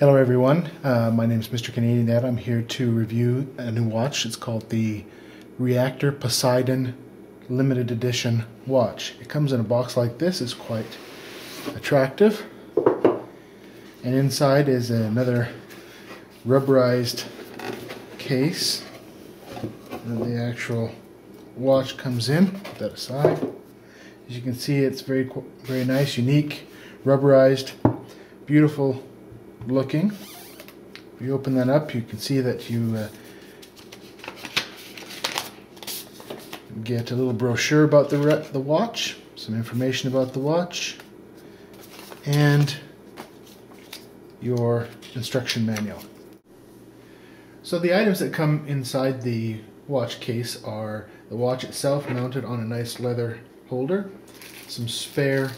Hello everyone, my name is Mr. Canadian Dad. I'm here to review a new watch. It's called the Reactor Poseidon Limited Edition watch. It comes in a box like this. It's quite attractive. And inside is another rubberized case. And the actual watch comes in. Put that aside. As you can see, it's very nice, unique, rubberized, beautiful looking. If you open that up, you can see that you get a little brochure about the watch, some information about the watch, and your instruction manual. So the items that come inside the watch case are the watch itself mounted on a nice leather holder, some spare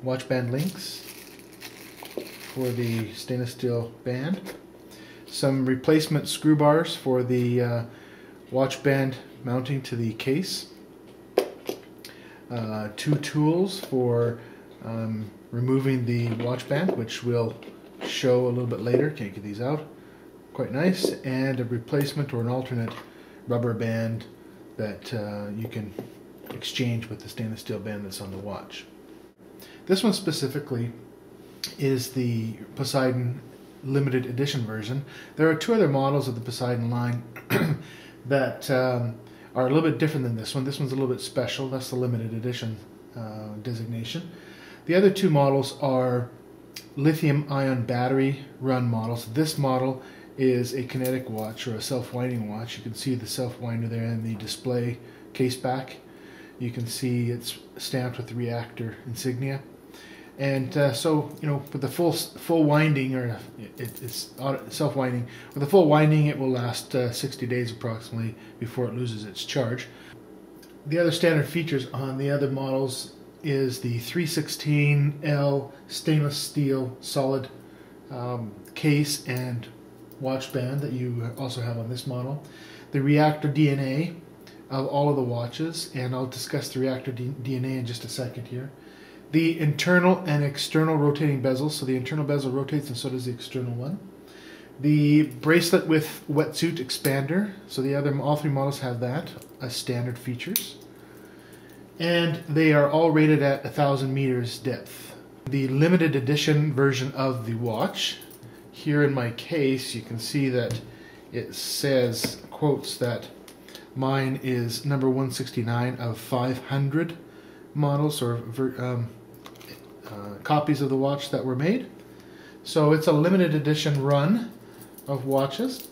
watch band links for the stainless steel band, some replacement screw bars for the watch band mounting to the case, two tools for removing the watch band, which we'll show a little bit later. Can't get these out. Quite nice. And a replacement or an alternate rubber band that you can exchange with the stainless steel band that's on the watch. This one specifically is the Poseidon limited edition version. There are two other models of the Poseidon line that are a little bit different than this one. This one's a little bit special. That's the limited edition designation. The other two models are lithium-ion battery run models. This model is a kinetic watch or a self-winding watch. You can see the self-winder there in the display case back. You can see it's stamped with the Reactor insignia. And so, you know, with the full winding, or it's self-winding, with the full winding it will last 60 days approximately before it loses its charge. The other standard features on the other models is the 316L stainless steel solid case and watch band that you also have on this model. The Reactor DNA of all of the watches, and I'll discuss the Reactor DNA in just a second here. The internal and external rotating bezels, so the internal bezel rotates and so does the external one. The bracelet with wetsuit expander, so all three models have that as standard features. And they are all rated at 1,000 meters depth. The limited edition version of the watch, here in my case you can see that it says, quotes that mine is number 169 of 500 models or copies of the watch that were made. So it's a limited edition run of watches.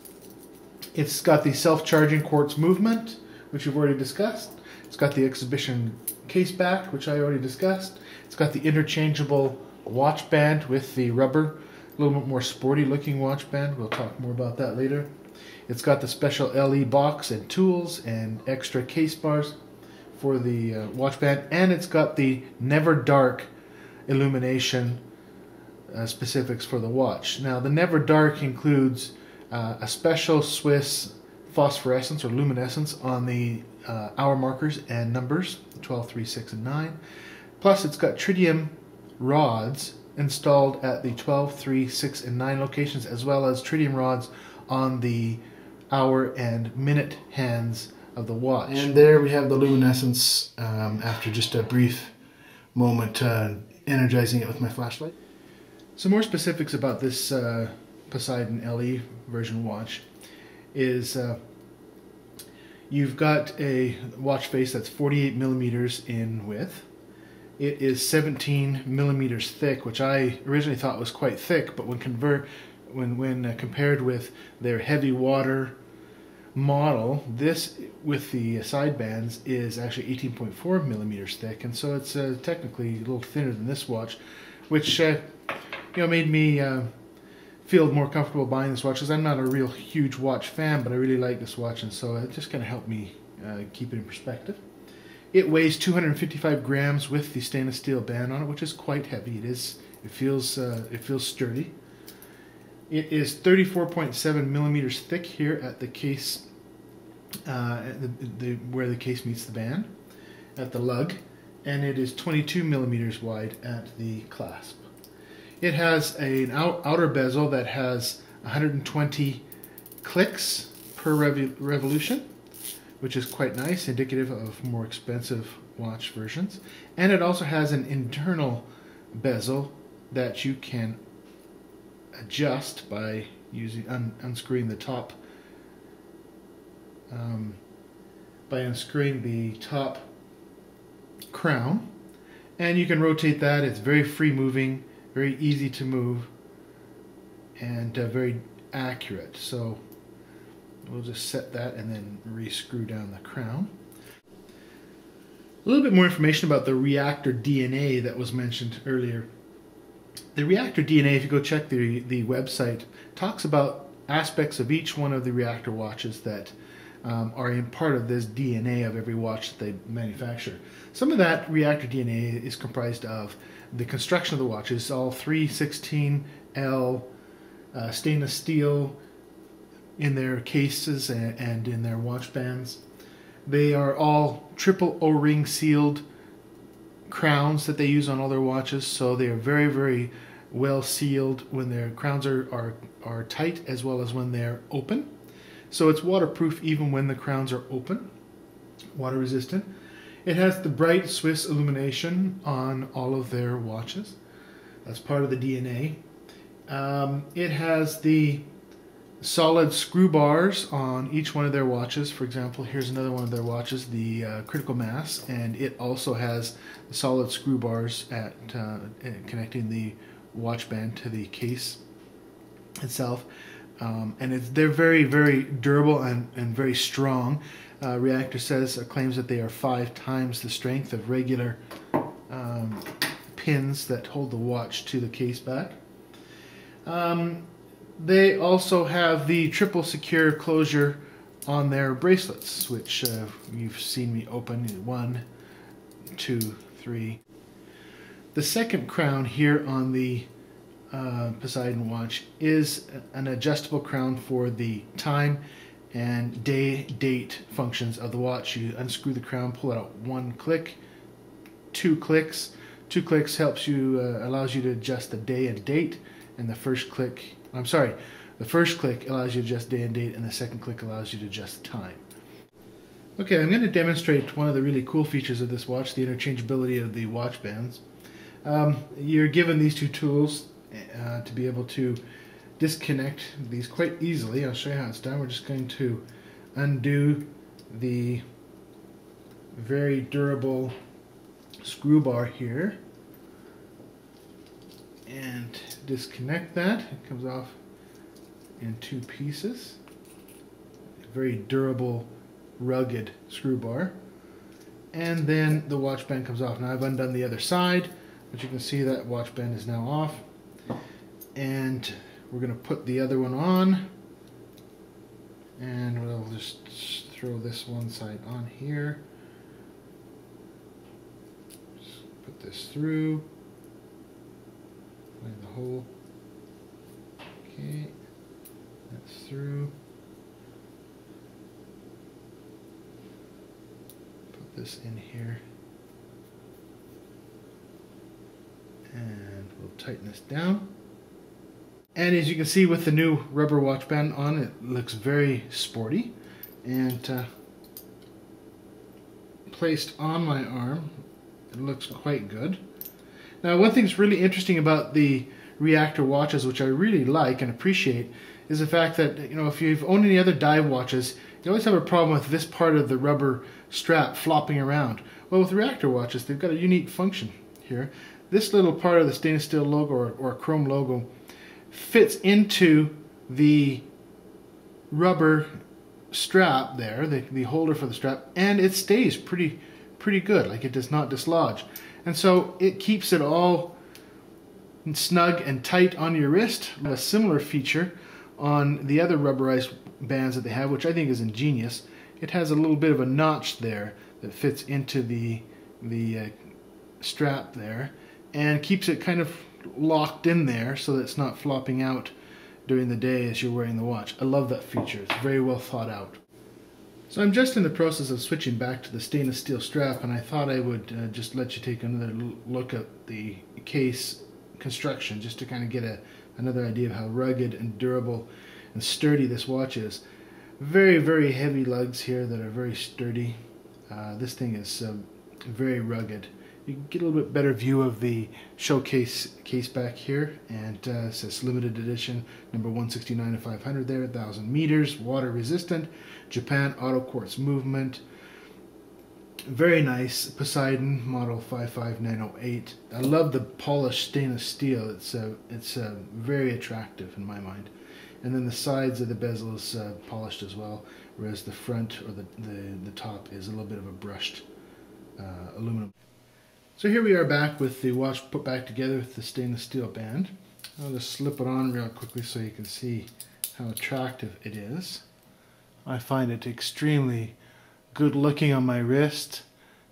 It's got the self-charging quartz movement, which we've already discussed. It's got the exhibition case back, which I already discussed. It's got the interchangeable watch band with the rubber, a little bit more sporty looking watch band. We'll talk more about that later. It's got the special LE box and tools and extra case bars for the watch band, and it's got the Never Dark illumination specifics for the watch. Now the Never Dark includes a special Swiss phosphorescence or luminescence on the hour markers and numbers 12, 3, 6, and 9. Plus it's got tritium rods installed at the 12, 3, 6, and 9 locations, as well as tritium rods on the hour and minute hands of the watch. And there we have the luminescence after just a brief moment energizing it with my flashlight. Some more specifics about this Poseidon LE version watch is you've got a watch face that's 48 millimeters in width. It is 17 millimeters thick, which I originally thought was quite thick, but when compared with their heavy water model, this with the side bands is actually 18.4 millimeters thick, and so it's technically a little thinner than this watch, which you know, made me feel more comfortable buying this watch, because I'm not a real huge watch fan, but I really like this watch, and so it just kind of helped me keep it in perspective. It weighs 255 grams with the stainless steel band on it, which is quite heavy. It feels sturdy. It is 34.7 millimeters thick here at the case, where the case meets the band, at the lug, and it is 22 millimeters wide at the clasp. It has an outer bezel that has 120 clicks per revolution, which is quite nice, indicative of more expensive watch versions. And it also has an internal bezel that you can adjust by using unscrewing the top crown, and you can rotate that. It's very free moving, very easy to move, and very accurate. So we'll just set that and then re-screw down the crown. A little bit more information about the Reactor DNA that was mentioned earlier. The Reactor DNA, if you go check the website, talks about aspects of each one of the Reactor watches that are in part of this DNA of every watch that they manufacture. Some of that Reactor DNA is comprised of the construction of the watches, all 316L stainless steel in their cases and in their watch bands. They are all triple O-ring sealed crowns that they use on all their watches, so they are very, very well sealed when their crowns are tight as well as when they're open. So it's waterproof even when the crowns are open, water resistant. It has the bright Swiss illumination on all of their watches. That's part of the DNA. It has the solid screw bars on each one of their watches. For example, here's another one of their watches, the Critical Mass, and it also has solid screw bars at connecting the watch band to the case itself. And they're very, very durable and very strong. Reactor claims that they are 5 times the strength of regular pins that hold the watch to the case back. They also have the triple secure closure on their bracelets, which you've seen me open. 1, 2, 3. The second crown here on the Poseidon watch is an adjustable crown for the time and date functions of the watch. You unscrew the crown, pull it out 1 click, 2 clicks. 2 clicks helps you, allows you to adjust the day and date, and the first click allows you to adjust day and date, and the second click allows you to adjust time. Okay, I'm going to demonstrate one of the really cool features of this watch, the interchangeability of the watch bands. You're given these 2 tools to be able to disconnect these quite easily. I'll show you how it's done. We're just going to undo the very durable screw bar here and disconnect that. It comes off in 2 pieces. Very durable, rugged screw bar. And then the watch band comes off. Now I've undone the other side, but you can see that watch band is now off. And we're going to put the other one on, and we'll just throw this one side on here. Just put this through, find the hole. Okay, that's through. Put this in here, and we'll tighten this down. And as you can see with the new rubber watch band on, it looks very sporty, and placed on my arm, it looks quite good. Now, one thing that's really interesting about the Reactor watches, which I really like and appreciate, is the fact that, you know, if you've owned any other dive watches, you always have a problem with this part of the rubber strap flopping around. Well, with Reactor watches, they've got a unique function here. This little part of the stainless steel logo or chrome logo fits into the rubber strap there, the holder for the strap, and it stays pretty good. Like, it does not dislodge, and so it keeps it all snug and tight on your wrist. A similar feature on the other rubberized bands that they have, which I think is ingenious. It has a little bit of a notch there that fits into the strap there and keeps it kind of locked in there so that it's not flopping out during the day as you're wearing the watch. I love that feature. It's very well thought out. So I'm just in the process of switching back to the stainless steel strap, and I thought I would just let you take another look at the case construction, just to kind of get another idea of how rugged and durable and sturdy this watch is. Very, very heavy lugs here that are very sturdy. This thing is very rugged. You can get a little bit better view of the showcase case back here, and it says limited edition, number 169 of 500 there, 1,000 meters, water resistant, Japan auto quartz movement. Very nice. Poseidon model 55908. I love the polished stainless steel. It's very attractive in my mind. And then the sides of the bezel is polished as well, whereas the front or the top is a little bit of a brushed aluminum. So here we are back with the watch put back together with the stainless steel band. I'll just slip it on real quickly so you can see how attractive it is. I find it extremely good looking on my wrist.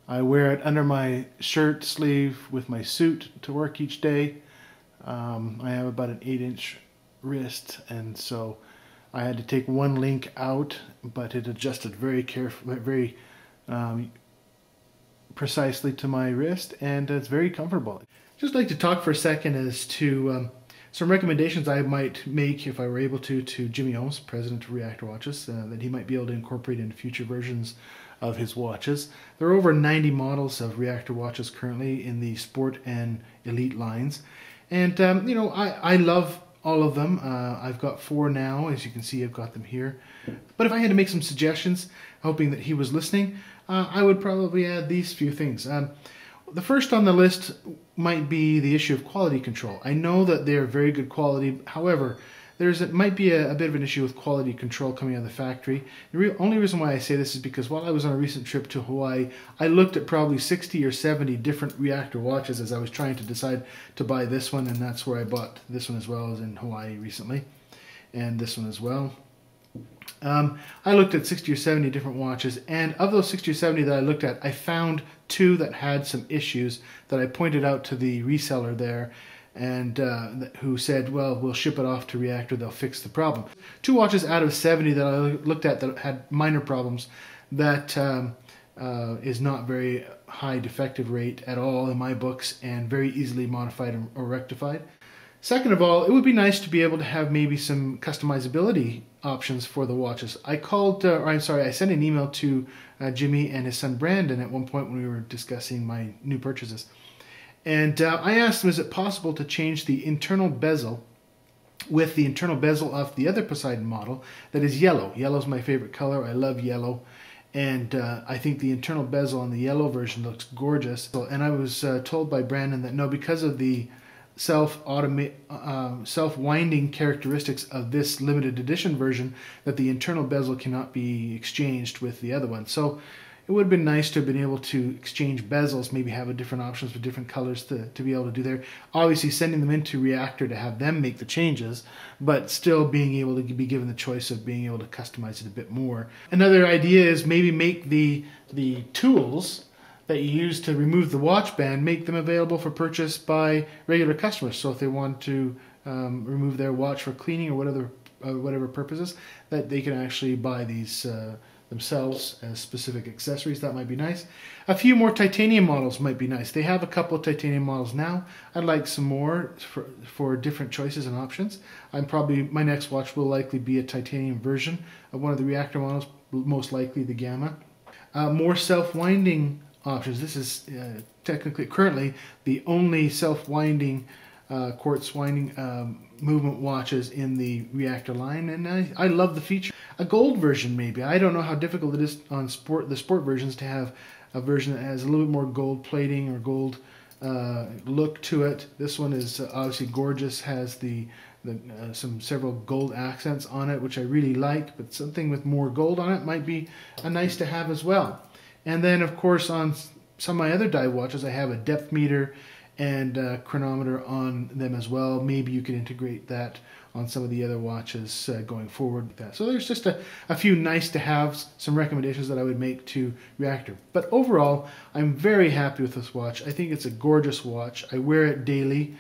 I wear it under my shirt sleeve with my suit to work each day. I have about an 8-inch wrist, and so I had to take one link out, but it adjusted very carefully, very precisely to my wrist, and it's very comfortable. Just like to talk for a second as to some recommendations I might make, if I were able to Jimmy Ohms, president of Reactor Watches, that he might be able to incorporate into future versions of his watches. There are over 90 models of Reactor watches currently in the sport and elite lines, and you know, I love all of them. I've got 4 now, as you can see. I've got them here. But if I had to make some suggestions, hoping that he was listening, I would probably add these few things. The first on the list might be the issue of quality control. I know that they are very good quality. However, might be a bit of an issue with quality control coming out of the factory. The only reason why I say this is because while I was on a recent trip to Hawaii, I looked at probably 60 or 70 different Reactor watches as I was trying to decide to buy this one, and that's where I bought this one as well, as in Hawaii recently, and this one as well. I looked at 60 or 70 different watches, and of those 60 or 70 that I looked at, I found 2 that had some issues that I pointed out to the reseller there, and who said, well, we'll ship it off to Reactor, they'll fix the problem. 2 watches out of 70 that I looked at that had minor problems, that is not very high defective rate at all in my books, and very easily modified or rectified. Second of all, it would be nice to be able to have maybe some customizability options for the watches. I sent an email to Jimmy and his son Brandon at one point when we were discussing my new purchases. And I asked him, is it possible to change the internal bezel with the internal bezel of the other Poseidon model that is yellow? Yellow is my favorite color. I love yellow. And I think the internal bezel on the yellow version looks gorgeous. And I was told by Brandon that no, because of the self-winding characteristics of this limited edition version, that the internal bezel cannot be exchanged with the other one. So it would have been nice to have been able to exchange bezels, maybe have different options for different colors to be able to do there. Obviously sending them into Reactor to have them make the changes, but still being able to be given the choice of being able to customize it a bit more. Another idea is maybe make the tools that you use to remove the watch band, make them available for purchase by regular customers. So if they want to remove their watch for cleaning or whatever purposes, that they can actually buy these themselves as specific accessories. That might be nice. A few more titanium models might be nice. They have a couple of titanium models now. I'd like some more for different choices and options. My next watch will likely be a titanium version of one of the Reactor models, most likely the Gamma. More self-winding options. This is currently the only self-winding quartz winding movement watches in the Reactor line, and I love the feature. A gold version maybe. I don't know how difficult it is on the sport versions to have a version that has a little bit more gold plating or gold look to it. This one is obviously gorgeous, has several gold accents on it, which I really like, but something with more gold on it might be nice to have as well. And then, of course, on some of my other dive watches, I have a depth meter and a chronometer on them as well. Maybe you could integrate that on some of the other watches going forward with that. So there's just a few nice to have, some recommendations that I would make to Reactor. But overall, I'm very happy with this watch. I think it's a gorgeous watch. I wear it daily.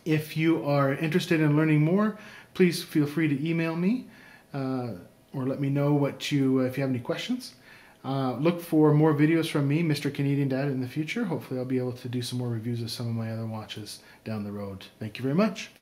If you are interested in learning more, please feel free to email me or let me know if you have any questions. Look for more videos from me, Mr. Canadian Dad, in the future. Hopefully I'll be able to do some more reviews of some of my other watches down the road. Thank you very much.